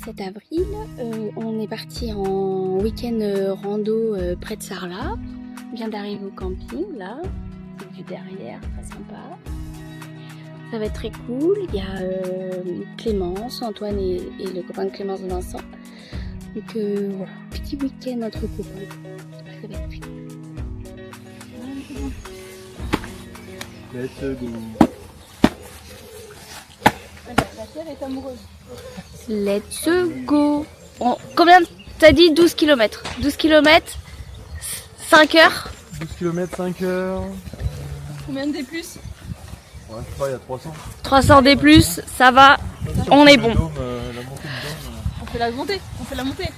17 avril, on est parti en week-end rando près de Sarlat. On vient d'arriver au camping là, c'est vu derrière, très sympa. Ça va être très cool, il y a Clémence, Antoine et le copain de Clémence de Vincent. Donc voilà, petit week-end entre copains, ça va être très cool. Let's go. La terre est amoureuse. Let's go. Combien t'as dit? 12 km. 12 km, 5 heures. 12 km, 5 heures. Combien de D+? Ouais, je sais pas, il y a 300. 300 D+, ça va, on est bon. La montée de dôme. On fait la montée, on fait la montée.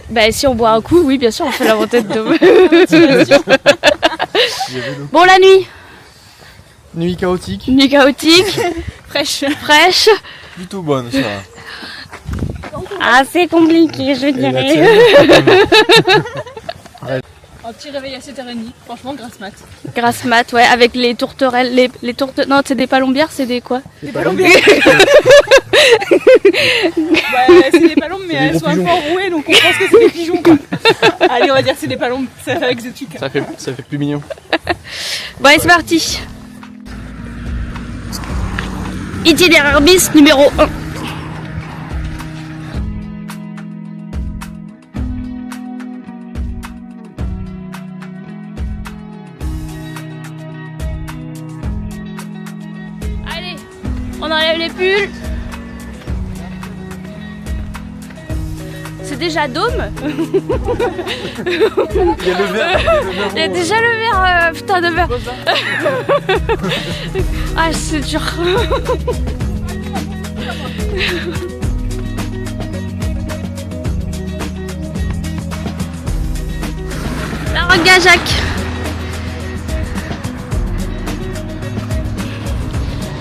Bah si on boit un coup, oui bien sûr on fait la montée de dôme. Bon la nuit. Nuit chaotique. Nuit chaotique. Fraîche. Fraîche. Plutôt bonne, ça va. Assez compliqué je dirais. Un petit réveil à 7h30, franchement grasse mat. Grasse mat, ouais, avec les tourterelles, les tourterelles, non c'est des palombières, c'est des quoi? Des palombières. Bah, c'est des palombes mais elles sont un peu enrouées donc on pense que c'est des pigeons quoi. Allez on va dire que c'est des palombes, ça fait exotique. Ça fait plus mignon. Bon allez c'est parti. Itinéraire bis numéro 1. Allez, on enlève les pulls. C'est déjà dôme. Il y a le verre. Il y a déjà le verre, putain de verre. Ah c'est dur. La roque Gajac.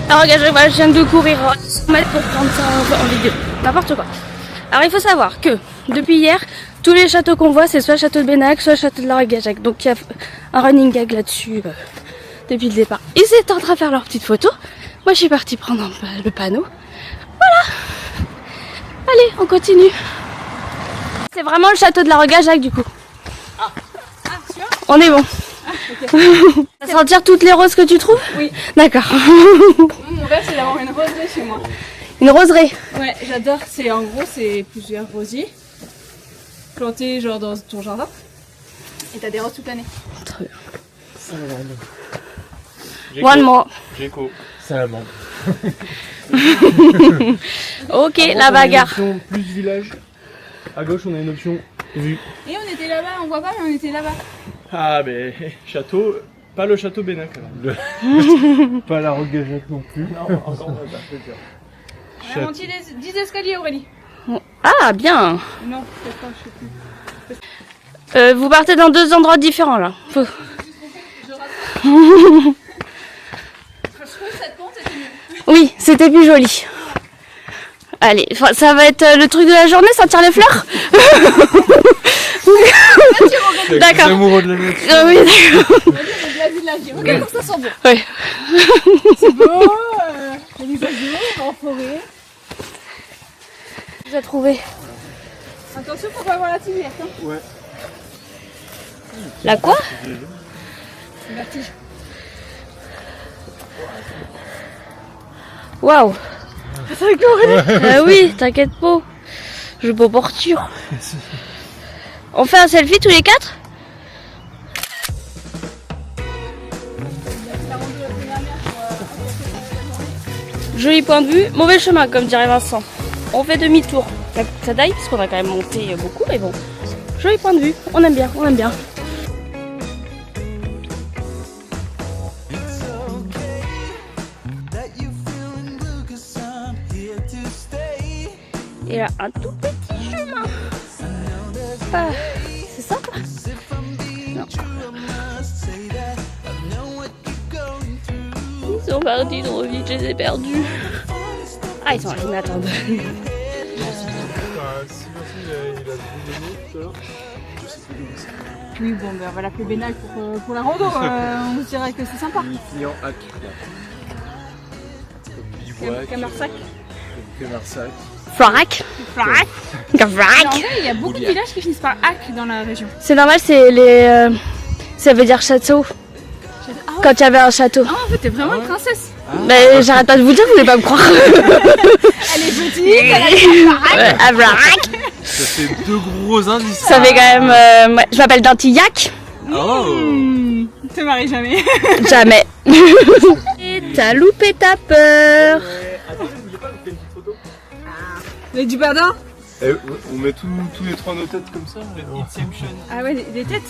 La roque Gajac, voilà, je viens de courir 100 mètres pour prendre ça en vidéo. N'importe quoi. Alors il faut savoir que depuis hier, tous les châteaux qu'on voit, c'est soit le château de Bénac, soit le château de la roque Gajac. Donc il y a un running gag là-dessus depuis le départ. Ils étaient en train de faire leurs petites photos. Moi je suis partie prendre le panneau. Voilà. Allez, on continue. C'est vraiment le château de la roque Gajac du coup. Ah tu vois. On est bon. Okay. Ça sentir toutes les roses que tu trouves? Oui. D'accord. Mon rêve c'est d'avoir une roseraie chez moi. Une roseraie. Ouais, j'adore. C'est en gros c'est plusieurs rosiers plantés genre dans ton jardin. Et t'as des roses toute l'année. Très bien. One more. Géco. Salamandre. Ok, la bagarre. Plus village. À gauche, on a une option vue. Et on était là-bas, on voit pas mais on était là-bas. Ah, mais château. Pas le château Bénac. Pas la roque Gajac non plus. Non, encore on va faire On a monté 10 escaliers Aurélie. Ah, bien. Non, peut-être pas, je sais plus. Vous partez dans 2 endroits différents là. Je trouve cette pente était mieux. Oui, c'était plus joli. Allez, ça va être le truc de la journée, sentir les fleurs. D'accord. Amoureux de la nature. Oui, d'accord. On va dire de la village. Regarde comme ça sent bon. Oui. C'est beau, il y a des oiseaux en forêt. J'ai trouvé. Attention, faut pas voir la tigre. Hein. Ouais. La quoi? La tige. Waouh. Oui, t'inquiète pas. Je peux porture. On fait un selfie tous les 4? Joli point de vue, mauvais chemin comme dirait Vincent. On fait demi-tour. Ça daille parce qu'on a quand même monté beaucoup, mais bon. Joli point de vue, on aime bien, on aime bien. Et là, un tout petit chemin. Ah, c'est sympa. Non. Ils sont partis trop vite, je les ai perdus. Ah, ils sont inattendus. Oui, bon, ben, on va l'appeler Bénac pour la rando. On se dirait que c'est sympa. Client Hack. Camarsac. Camarsac. Frac. Frac. Frac. En vrai, il y a beaucoup de villages qui finissent par Ac dans la région. C'est normal, c'est les. Ça veut dire château. Ah ouais. Quand il y avait un château. Ah, en fait, t'es vraiment une princesse. Mais j'arrête pas de vous dire, vous voulez pas me croire. Elle est petite, elle a des Frac. Ah, Frac. Ça fait 2 gros indices. Ça fait quand même. Ouais, je m'appelle Dantillac. Oh. Te maries jamais. Jamais. Et t'as loupé ta peur. Attendez, n'oubliez pas de faire une petite photo. Mais du badin. On met tous les 3 nos têtes comme ça. Ah ouais, des têtes.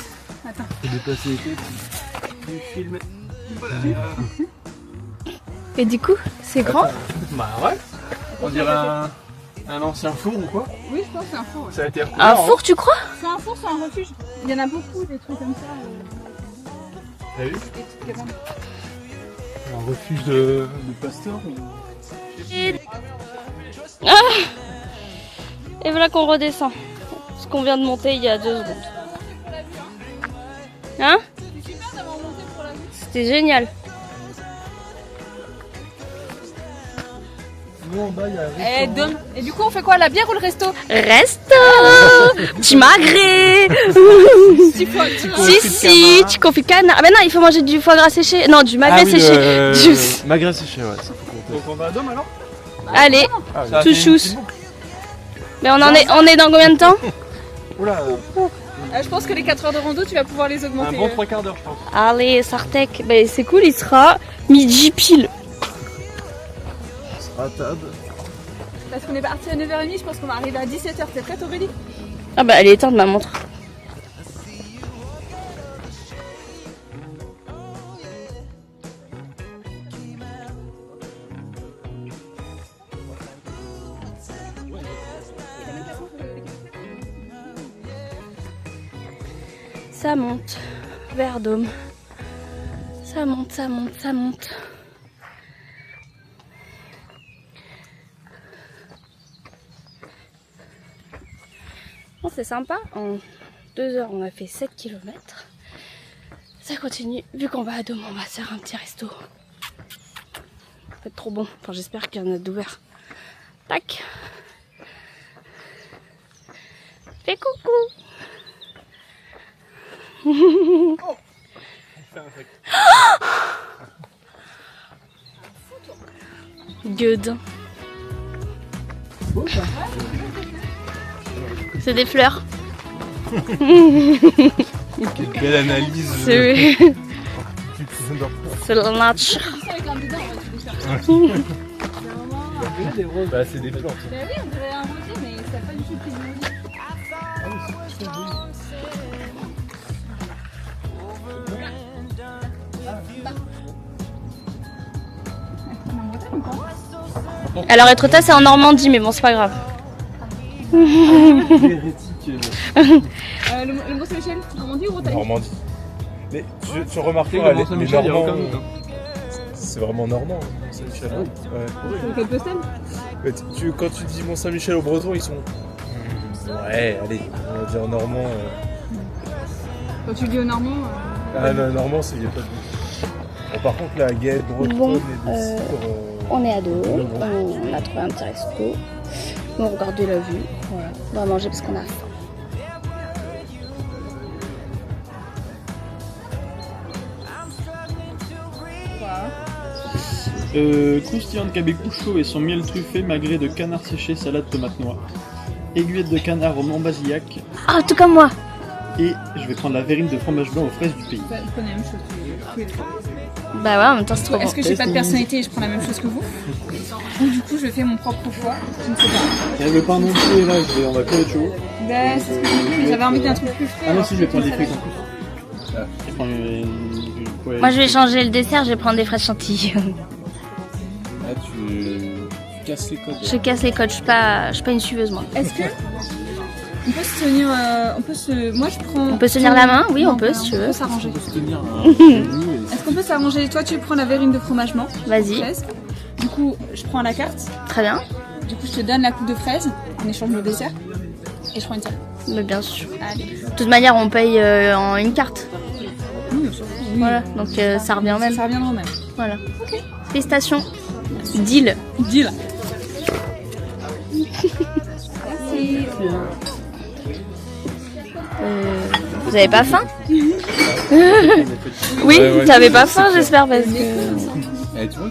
Attends. Faut dépasser les têtes. Du film. Voilà. Et du coup, c'est grand. Bah ouais. On dirait un ancien four ou quoi? Oui, je pense que c'est un four. Ouais. Ça a été Un recouvert. four, tu crois? C'est un four, c'est un refuge. Il y en a beaucoup, des trucs comme ça. T'as vu? Des petites cabanes. Un refuge de pasteurs. Et voilà qu'on redescend. Ce qu'on vient de monter il y a 2 secondes. Hein? C'était génial. Nous en bas, il y a un restaurant. Et du coup, on fait quoi? La bière ou le resto? Resto. Tu magré. Si, tu confies canard. Ah mais non, il faut manger du foie gras séché. Non, du magret séché. Magret séché, ouais. Ça faut compter. Donc on va à Dôme alors? Allez, Ça tout fait une chousse. petite boucle. Mais on est dans combien de temps? Oula, Je pense que les 4 heures de rando, tu vas pouvoir les un augmenter. bon 3 quarts d'heure, je pense. Allez, Sartek. Ben, c'est cool, il sera midi pile. On sera à table. Parce qu'on est parti à 9h30, je pense qu'on va arriver à 17h. T'es prête, Aurélie? Ah bah, elle est éteinte ma montre. Ça monte vers Dôme. Ça monte, ça monte, ça monte. Bon, c'est sympa. En 2 heures, on a fait 7 km. Ça continue. Vu qu'on va à Dôme, on va se faire un petit resto. Ça va être trop bon. Enfin, j'espère qu'il y en a d'ouvert. Tac. Fais coucou. Good. C'est des fleurs. Quelle belle analyse. C'est la nature. Bah, c'est des plantes. Bah oui, on dirait un rosier, mais ça n'a pas du tout pris de rosier. Alors Étretat, c'est en Normandie, mais bon, c'est pas grave. Hérétique. Le Mont-Saint-Michel, Normandie ou Bretagne? Normandie. Mais tu remarqueras, les Normands, c'est vraiment normand. Mont-Saint-Michel. Ouais. C'est quel postal? Mais quand tu dis Mont-Saint-Michel aux Bretons, ils sont. Ouais, allez, on va dire normand. Quand tu dis aux Normands. Ah non, normand, il n'y a pas de doute. Bon, par contre, la guêpe bretonne Bon, et des cidres. On est à Dôme, on a trouvé un petit resto. On regarde la vue. Voilà. On va manger parce qu'on a faim. Croustillant de cabécou chaud et son miel truffé, magret de canard séché, salade tomate noire. Aiguillette de canard au Mont-Basillac. Ah, tout comme moi. Et je vais prendre la verrine de fromage blanc aux fraises du pays. Je connais la même chose que vous. Bah ouais, en même temps, c'est trop bon. Est-ce que j'ai pas de personnalité et je prends la même chose que vous? Ou du coup je fais mon propre choix? Je ne sais pas. Et le pain non plus, là, on va que le chaud. Bah c'est ce que j'ai dit, j'avais envie d'un truc plus frais. Ah non, alors si, je vais prendre des ça frites va. en plus. Je prends ouais. Moi, je vais changer le dessert, je vais prendre des fraises chantilly. Là, tu casses les codes. Je casse les codes, je suis pas une suiveuse, moi. Est-ce que on peut se tenir, moi je prends. On peut se tenir la main? Oui, Non, on peut, bah, si tu On veux. peut s'arranger. On peut se tenir Est-ce qu'on peut s'arranger? Toi tu prends la verrine de fromagement. Vas-y. Fraise. Du coup je prends la carte. Très bien. Du coup je te donne la coupe de fraises en échange de dessert. Et je prends une tire. Mais bien sûr. Allez. De toute manière, on paye en une carte. Oui. Voilà, donc ça revient au même. Ça reviendra au même. Voilà. Félicitations. Deal. Deal. Merci. Vous avez pas faim? Oui, t'avais pas faim, j'espère, parce que... Eh, tu vois,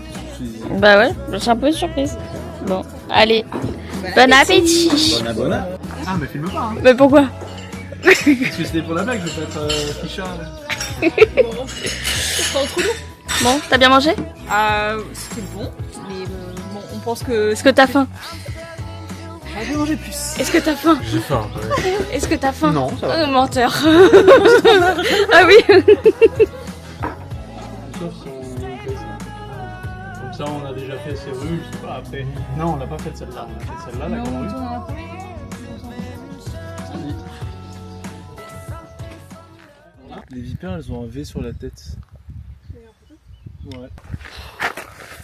Bah ouais, je suis un peu surprise. Bon, allez, bon appétit. Bonne. Ah, mais filme pas, hein. Mais pourquoi? Parce que c'était pour la blague, je vais pas être fichard. C'est pas trop lourd. Bon, t'as bien mangé? C'était bon, mais bon, on pense que... Est-ce que t'as faim? J'aurais pu manger plus. Est-ce que t'as faim? J'ai faim. Est-ce que t'as faim? Non, ça va. Menteur. Ah oui. Sauf si on fait ça. Comme ça, on a déjà fait ces rues, je sais pas, après. Non, on n'a pas fait celle-là. On a fait celle-là, la grande rue. Les vipères, elles ont un V sur la tête. Ouais.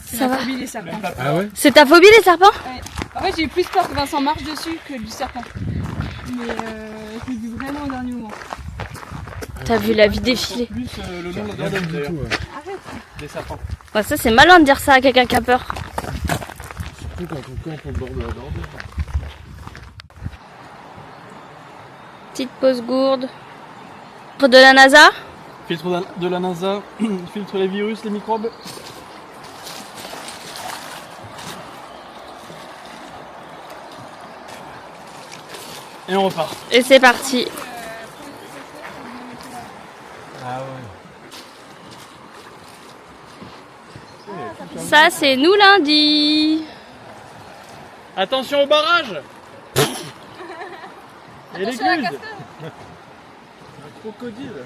Ça va. Phobie des serpents. Ah ouais? C'est ta phobie les serpents? En fait, j'ai eu plus peur que Vincent marche dessus que du serpent. Mais je l'ai vu vraiment au dernier moment. T'as vu la vie défiler. Plus le long de la Dordogne, d'ailleurs. Arrête. Des serpents. Ouais, ça c'est malin de dire ça à quelqu'un qui a peur. Surtout quand on campe au bord de la Dordogne. Petite pause gourde. De la NASA. Filtre de la NASA, filtre les virus, les microbes. Et on repart. Et c'est parti. Ah ouais. Ça c'est nous lundi. Attention au barrage. Et l'écluse. Un crocodile.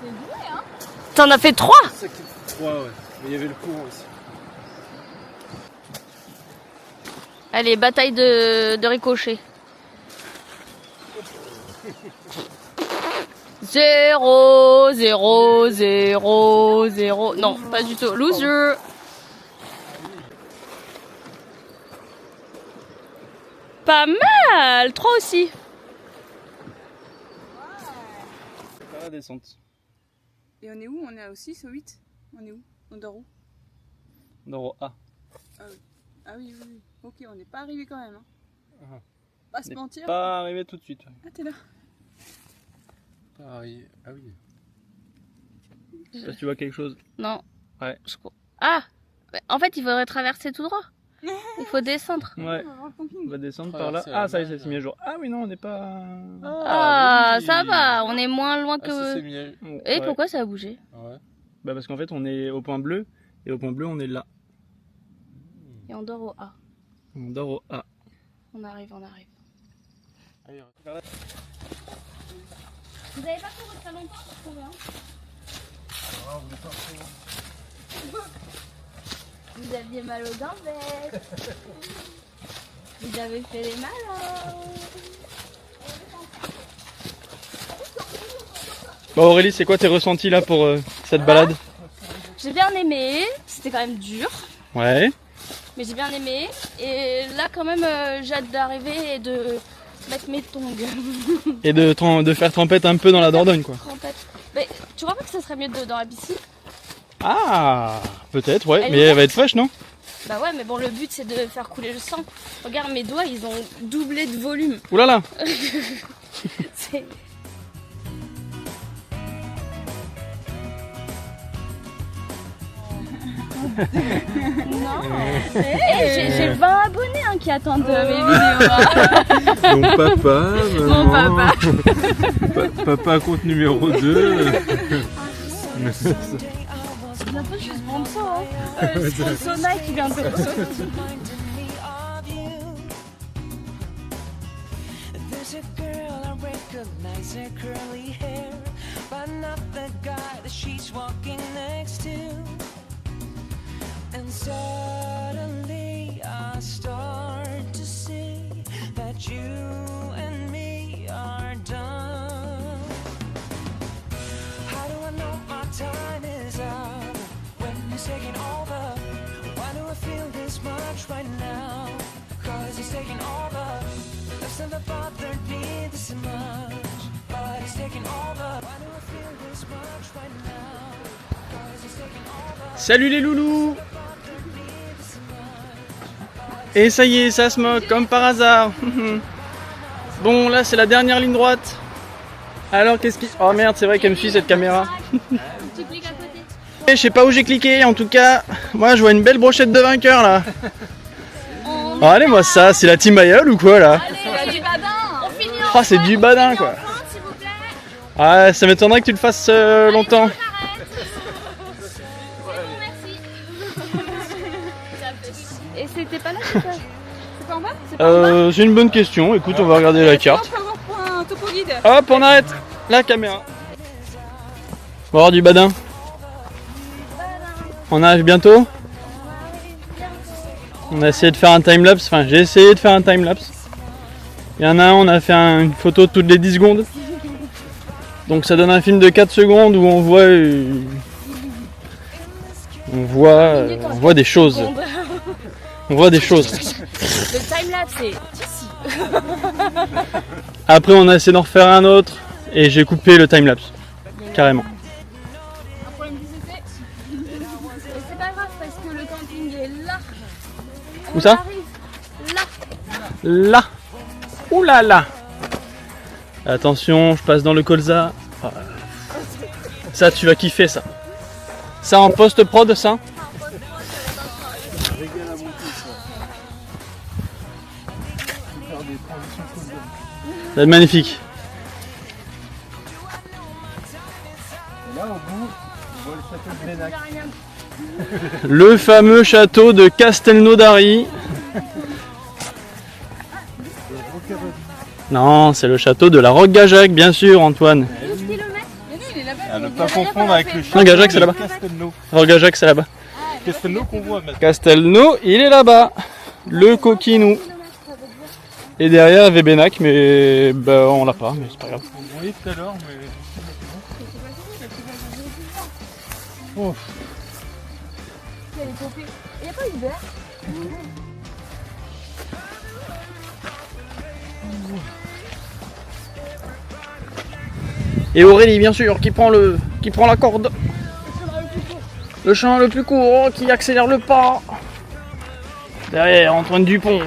T'es doué, hein? T'en as fait 3? Ouais, ouais. Mais il y avait le courant aussi. Allez, bataille de ricochet. 0, 0, 0, 0. Non, pas du tout. Loser. Pas mal. 3 aussi. Par la descente. Et on est où? On est au 6, au 8? On est où? On dort où? Dans A. Ah oui, oui, oui. Ok, on n'est pas arrivé quand même. Hein. Ah. Pas se mentir. Pas arrivé tout de suite. Ah, t'es là. Ah oui. Je sais pas si tu vois quelque chose. Non. Ouais. Ah. En fait, il faudrait traverser tout droit. Il faut descendre. Ouais. On va voir le camping. On va descendre Ah, par là. c'est Ah, la ça y est, mer, c'est mis à jour. Ah oui, non, on n'est pas. Ah, oui. ça va. On est moins loin Ah, ça c'est que... miel. Et Ouais. pourquoi ça a bougé? Ouais. Bah parce qu'en fait, on est au point bleu. Et au point bleu, on est là. Et on dort au A. On dort au A. On arrive, on arrive. Allez, Vous avez pas couru très longtemps pour trouver, hein? Vous aviez mal aux gambettes. Vous avez fait les malins. Bon, Aurélie, c'est quoi tes ressentis là pour cette balade? J'ai bien aimé. C'était quand même dur. Ouais. Mais j'ai bien aimé. Et là, quand même, j'ai hâte d'arriver et de mettre mes tongs. Et de faire trempette un peu dans la Dordogne, quoi. Trempette. Mais tu crois pas que ça serait mieux dans la piscine? Ah, peut-être, ouais. Elle Mais est elle va être fraîche, non? Bah ouais, mais bon, le but c'est de faire couler le sang. Regarde, mes doigts, ils ont doublé de volume. Ouh là là. C'est... Non. J'ai 20 abonnés hein, qui attendent mes vidéos. Hein. Mon papa, Mon maman. papa. Papa compte numéro 2. Bientôt je suis sponsor. Hein. Sponsor Nike bientôt. There's a girl, I recognize her curly hair, but not the guy that she's walking next to. And suddenly I start to see that you and me are done. How do I know my time is up when you're taking over? Why do I feel this much right now? 'Cause he's taking over. That's never bothered me this much, but he's taking over. Why do I feel this much right now? Salut les loulous. Et ça y est, ça se moque comme par hasard. Bon, là c'est la dernière ligne droite. Alors qu'est-ce qui... Oh merde, c'est vrai qu'elle me suit cette caméra. Tu cliques à côté. Je sais pas où j'ai cliqué, en tout cas, moi je vois une belle brochette de vainqueur là. Oh, allez, moi ça, c'est la team Ayol ou quoi là? Allez, du badin. On finit en Oh, c'est du badin quoi. s'il vous plaît. Ah, ça m'étonnerait que tu le fasses longtemps. Et c'était pas là, c'est ça? C'est pas en bas? C'est une bonne question, écoute, on va regarder la carte. On peut avoir pour un topo guide. Hop, on arrête la caméra. On va avoir du badin. On arrive bientôt. On a essayé de faire un timelapse, enfin j'ai essayé de faire un timelapse. Il y en a un, on a fait une photo toutes les 10 secondes. Donc ça donne un film de 4 secondes où on voit on voit des choses. On voit des choses. Le timelapse, c'est ici. Après on a essayé d'en refaire un autre et j'ai coupé le timelapse. Carrément. C'est pas grave parce que le camping est là. Où ça? Là. Là. Ouh là là. Attention, je passe dans le colza. Ah. Ça, tu vas kiffer ça. Ça en post-prod, ça. Ça va être magnifique. Là, au bout, on voit le château de Bénac. Le fameux château de Castelnaudary. Non, c'est le château de la Roque-Gageac, bien sûr, Antoine. 12 km. À ne pas confondre avec le château Non, Gageac, c'est de là-bas. Castelnau. Roque-Gageac, c'est là-bas. Castelnau qu'on voit maintenant. Castelnau, il est là-bas. Le coquinou. Et derrière, Vébenac, mais bah, on l'a pas, mais c'est pas grave. On voyait tout à l'heure, mais... Oh. Il n'y a pas Uber. Et Aurélie, bien sûr, qui prend la corde. Le chemin le plus court, qui accélère le pas. Derrière, Antoine Dupont.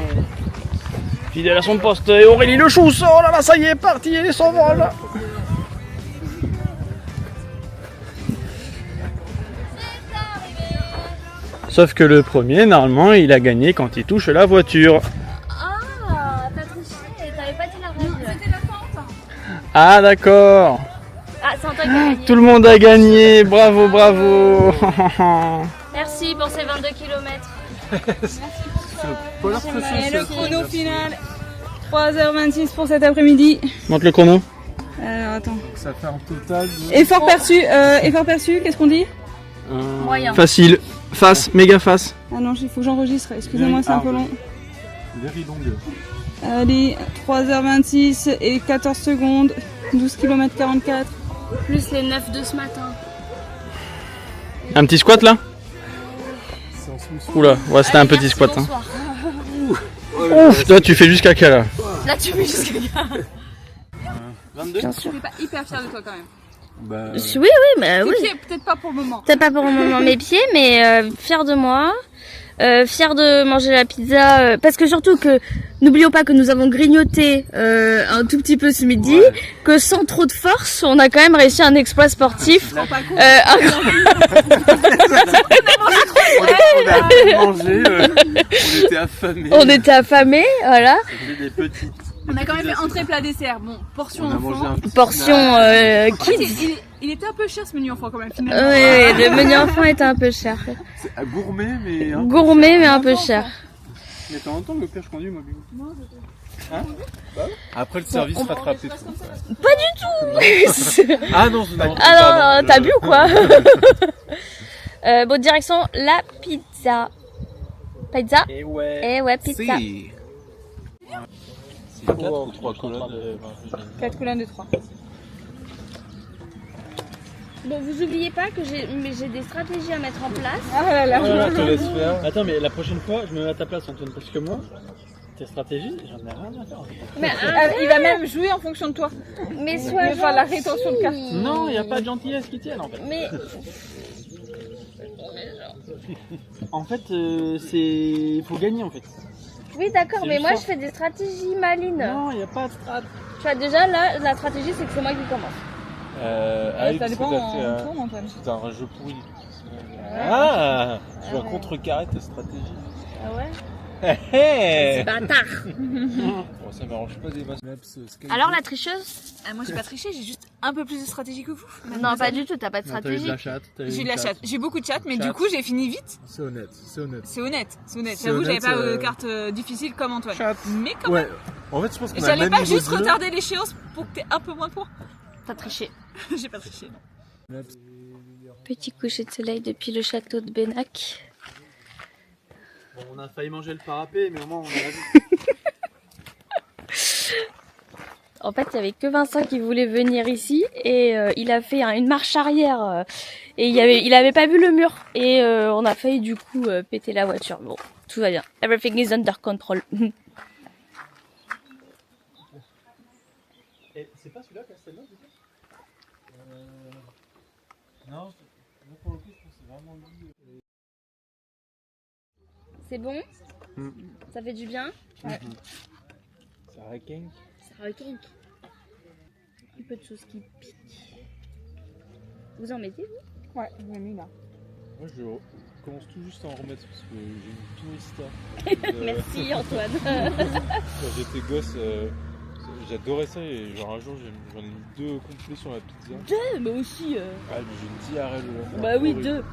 Fidèle à son poste. Et Aurélie le chousse. Oh là là, ça y est, parti, il s'envole. Sauf que le premier, normalement, il a gagné quand il touche la voiture. Ah, t'as triché, t'avais pas dit la règle. C'était la fente. Ah, d'accord. Ah, c'est Antoine qui a gagné. Tout le monde a gagné. Bravo, bravo. Merci pour ces 22 km. Et le chrono final, 3h26 pour cet après-midi. Montre le chrono. Alors attends. Ça fait un total de... Effort perçu, qu'est-ce qu'on dit? Moyen. Facile. Face, méga face. Ah non, il faut que j'enregistre, excusez-moi, c'est un peu long. Very long. Allez, 3h26 et 14 secondes, 12 km 44. Plus les 9 de ce matin. Un petit squat là? Oula, ouais, c'était un petit squat. Hein. Ouf, toi tu fais jusqu'à quelle heure? Là, tu mets jusqu'à 22. Bien sûr. Je suis pas hyper fière de toi quand même. Bah, Oui, mais oui. Peut-être pas pour le moment. Peut-être pas pour le moment mes pieds, mais fière de moi. Fière de manger la pizza. Parce que surtout que, n'oublions pas que nous avons grignoté un tout petit peu ce midi. Ouais. Que sans trop de force, on a quand même réussi un exploit sportif. on a mangé, on était affamés. On était affamés, voilà. C'était des petites. On a quand même fait entrée plat dessert. Bon, portion enfant. Portion kids. Il était un peu cher ce menu enfant quand même finalement. Oui, le menu enfant était un peu cher. C'est gourmet mais un peu cher. Mais t'as longtemps que je conduis moi. Hein bah, après le service rattrapé tout. Pas du tout. Ah non, ah non, t'as bu ou quoi? Bon, direction la pizza. Pizza. Et ouais, pizza. Si. 4 ou 3 colonnes. 4 colonnes de 3. Bon, vous oubliez pas que j'ai des stratégies à mettre en place. Ah là là. Je te laisse faire. Attends, mais la prochaine fois, je me mets à ta place, Antoine, parce que moi, tes stratégies, j'en ai rien à faire. Mais Il va même jouer en fonction de toi. Mais sois la rétention de carte. Non, il n'y a pas de gentillesse qui tienne en fait. Mais En fait, c'est... faut gagner en fait. Oui, d'accord, C'est mais le moi choix. je fais des stratégies malines. Non, il n'y a pas de strat. Tu vois, déjà là, la stratégie c'est que c'est moi qui commence. Ça dépend en tourne, Antoine. C'est un jeu pourri. Ah, tu vas contrecarrer ta stratégie. Ah ouais? Hé Bâtard! Bon, ça m'arrange pas des masses. Alors la tricheuse? Moi j'ai pas triché, j'ai juste un peu plus de stratégie que vous. Non, pas du tout, t'as pas de stratégie. chatte. J'ai eu de la chatte, j'ai beaucoup de chatte, mais Chatte. du coup j'ai fini vite. C'est honnête, c'est honnête. C'est honnête. C'est J'avoue, j'avais honnête, pas de carte difficile comme Antoine. Chatte. Mais quand même, Ouais, en fait, je pense qu'on a le j'allais même pas niveau juste de jeu. retarder l'échéance pour que t'aies un peu moins de points. T'as triché. J'ai pas triché, non. Petit coucher de soleil depuis le château de Benac. Bon, on a failli manger le parapet, mais au moins on a la vue. En fait, il y avait que Vincent qui voulait venir ici et il a fait une marche arrière et il avait pas vu le mur et on a failli du coup péter la voiture. Bon, tout va bien. Everything is under control. Et c'est pas celui-là, Castelnau, du coup Non, moi, pour le coup, je pense que c'est vraiment lui. C'est bon? Ça fait du bien? C'est Requin. Ça requinque. Un peu de choses qui piquent. Vous en mettez vous? Ouais, je l'ai mis là. Moi, je commence tout juste à en remettre parce que j'ai une tourista. Merci Antoine. Quand j'étais gosse, j'adorais ça et genre un jour j'en ai mis 2 complets sur ma pizza. Mais aussi. Ah, mais j'ai une diarrhée de la Bah oui, 2.